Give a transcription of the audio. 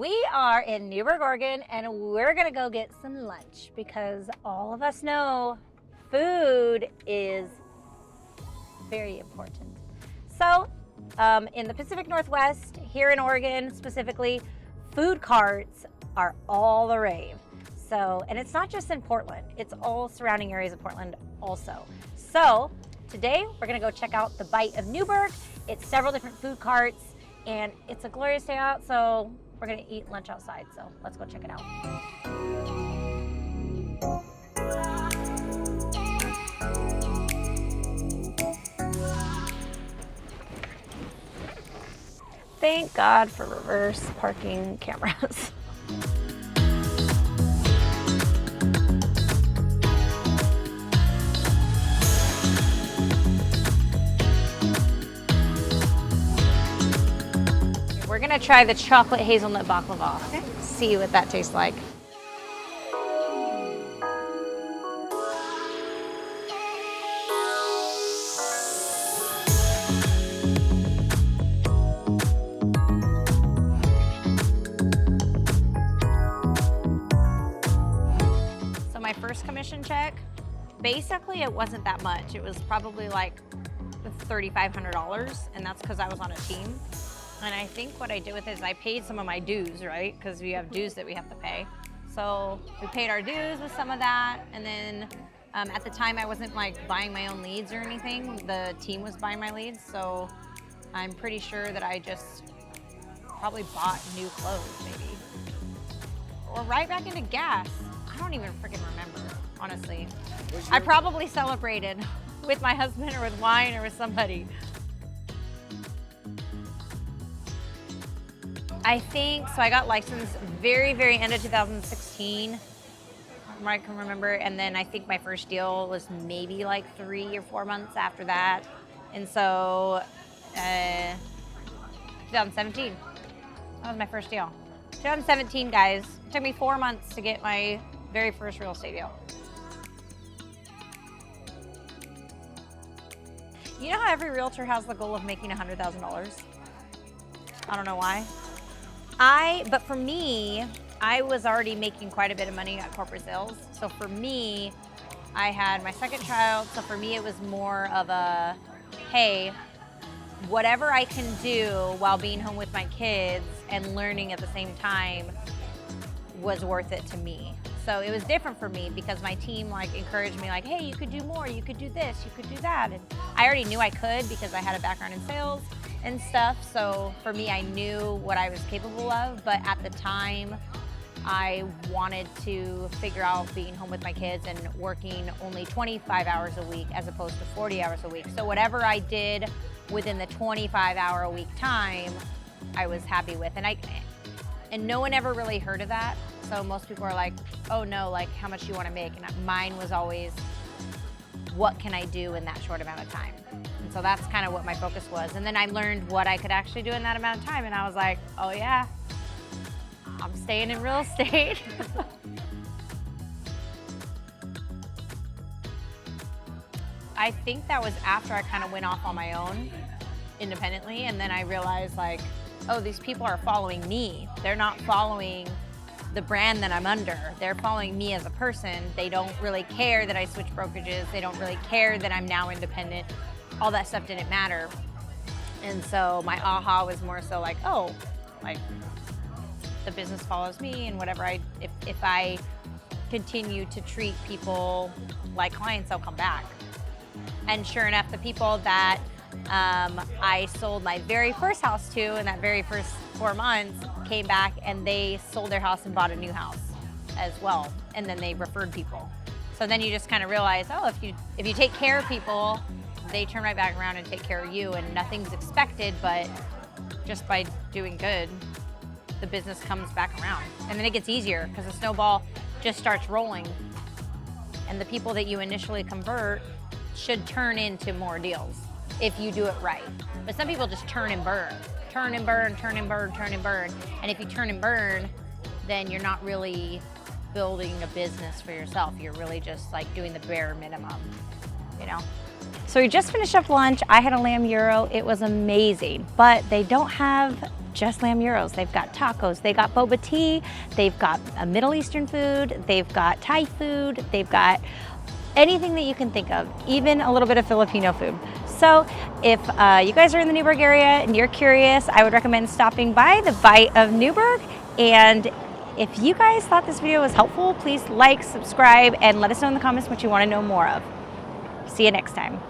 We are in Newberg, Oregon, and we're gonna go get some lunch because all of us know food is very important. So in the Pacific Northwest, here in Oregon specifically, food carts are all the rave. So, and it's not just in Portland, it's all surrounding areas of Portland also. So today we're gonna go check out the Bite of Newberg. It's several different food carts and it's a glorious day out, so we're gonna eat lunch outside. So let's go check it out. Thank God for reverse parking cameras. We're gonna try the chocolate hazelnut baklava. Okay. See what that tastes like. So my first commission check, basically it wasn't that much. It was probably like $3,500, and that's because I was on a team. And I think what I did with it is I paid some of my dues, right? Because we have dues that we have to pay. So we paid our dues with some of that. And then at the time I wasn't like buying my own leads or anything. The team was buying my leads. So I'm pretty sure that I just probably bought new clothes maybe. Or right back into gas. I don't even freaking remember, honestly. I probably celebrated with my husband or with wine or with somebody. I think, so I got licensed very end of 2016, from what I can remember. And then I think my first deal was maybe like 3 or 4 months after that. And so, 2017, that was my first deal. 2017, guys, it took me 4 months to get my very first real estate deal. You know how every realtor has the goal of making $100,000? I don't know why. But for me, I was already making quite a bit of money at corporate sales. So for me, I had my second child. So for me, it was more of a, hey, whatever I can do while being home with my kids and learning at the same time was worth it to me. So it was different for me because my team like encouraged me like, hey, you could do more, you could do this, you could do that. And I already knew I could because I had a background in sales and stuff. So for me, I knew what I was capable of, but at the time, I wanted to figure out being home with my kids and working only 25 hours a week as opposed to 40 hours a week. So whatever I did within the 25-hour-a-week time, I was happy with. And no one ever really heard of that. So most people are like, oh no, like how much do you want to make? And mine was always, what can I do in that short amount of time? And so that's kind of what my focus was. And then I learned what I could actually do in that amount of time. And I was like, oh yeah, I'm staying in real estate. I think that was after I kind of went off on my own independently. And then I realized like, oh, these people are following me. They're not following the brand that I'm under. They're following me as a person. They don't really care that I switch brokerages. They don't really care that I'm now independent. All that stuff didn't matter. And so my aha was more so like, oh, like the business follows me and whatever if I continue to treat people like clients, they'll come back. And sure enough, the people that I sold my very first house to in that very first 4 months came back and they sold their house and bought a new house as well. And then they referred people. So then you just kind of realize, oh, if you take care of people, they turn right back around and take care of you, and nothing's expected, but just by doing good, the business comes back around. And then it gets easier because the snowball just starts rolling. And the people that you initially convert should turn into more deals if you do it right. But some people just turn and burn. Turn and burn, turn and burn, turn and burn. And if you turn and burn, then you're not really building a business for yourself. You're really just like doing the bare minimum, you know? So we just finished up lunch. I had a lamb gyro. It was amazing, but they don't have just lamb gyros. They've got tacos, they got boba tea, they've got a Middle Eastern food, they've got Thai food, they've got anything that you can think of, even a little bit of Filipino food. So if you guys are in the Newberg area and you're curious, I would recommend stopping by the Bite of Newberg. And if you guys thought this video was helpful, please like, subscribe, and let us know in the comments what you want to know more of. See you next time.